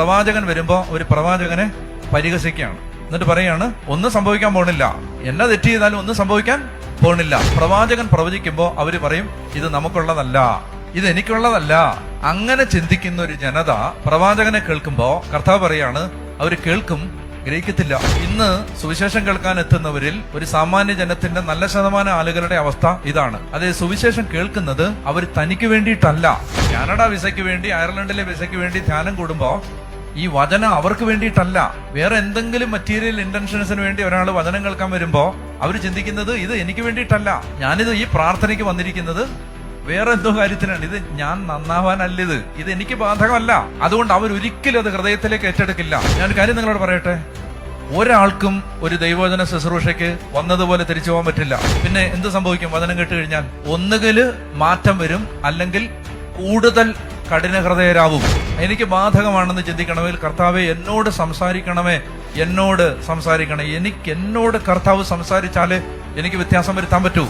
പ്രവാചകൻ വരുമ്പോ ഒരു പ്രവാചകനെ പരിഹസിക്കുകയാണ്. എന്നിട്ട് പറയാണ് ഒന്നും സംഭവിക്കാൻ പോണില്ല, എന്നാ തെറ്റ് ചെയ്താലും ഒന്നും സംഭവിക്കാൻ പോണില്ല. പ്രവാചകൻ പ്രവചിക്കുമ്പോ അവര് പറയും ഇത് നമുക്കുള്ളതല്ല, ഇത് എനിക്കുള്ളതല്ല. അങ്ങനെ ചിന്തിക്കുന്ന ഒരു ജനത പ്രവാചകനെ കേൾക്കുമ്പോ കർത്താവ് പറയാണ് അവര് കേൾക്കും, ഗ്രഹിക്കത്തില്ല. ഇന്ന് സുവിശേഷം കേൾക്കാൻ എത്തുന്നവരിൽ ഒരു സാമാന്യ ജനത്തിന്റെ നല്ല ശതമാനം ആളുകളുടെ അവസ്ഥ ഇതാണ്. അതായത് സുവിശേഷം കേൾക്കുന്നത് അവർ തനിക്ക് വേണ്ടിയിട്ടല്ല. കാനഡ വിസയ്ക്ക് വേണ്ടി, അയർലൻഡിലെ വിസയ്ക്ക് വേണ്ടി ധ്യാനം കൂടുമ്പോ ഈ വചനം അവർക്ക് വേണ്ടിയിട്ടല്ല, വേറെ എന്തെങ്കിലും മെറ്റീരിയൽ ഇന്റൻഷൻസിന് വേണ്ടി ഒരാൾ വചനം കേൾക്കാൻ വരുമ്പോ അവർ ചിന്തിക്കുന്നത് ഇത് എനിക്ക് വേണ്ടിയിട്ടല്ല, ഞാനിത് ഈ പ്രാർത്ഥനയ്ക്ക് വന്നിരിക്കുന്നത് വേറെ എന്തോ കാര്യത്തിനാണ്, ഇത് ഞാൻ നന്നാവാനല്ല, ഇത് എനിക്ക് ബാധകമല്ല. അതുകൊണ്ട് അവർ ഒരിക്കലും അത് ഹൃദയത്തിലേക്ക് ഏറ്റെടുക്കില്ല. ഞാനൊരു കാര്യം നിങ്ങളോട് പറയട്ടെ, ഒരാൾക്കും ഒരു ദൈവവചന ശുശ്രൂഷയ്ക്ക് വന്നതുപോലെ തിരിച്ചു പോകാൻ പറ്റില്ല. പിന്നെ എന്ത് സംഭവിക്കും? വചനം കേട്ട് കഴിഞ്ഞാൽ ഒന്നുകിൽ മാറ്റം വരും, അല്ലെങ്കിൽ കൂടുതൽ കഠിന ഹൃദയരാവും. എനിക്ക് ബാധകമാണെന്ന് ചിന്തിക്കണമെങ്കിൽ കർത്താവെ എന്നോട് സംസാരിക്കണമേ, എന്നോട് സംസാരിക്കണേ. എന്നോട് കർത്താവ് സംസാരിച്ചാലേ എനിക്ക് വ്യത്യാസം വരുത്താൻ പറ്റൂ.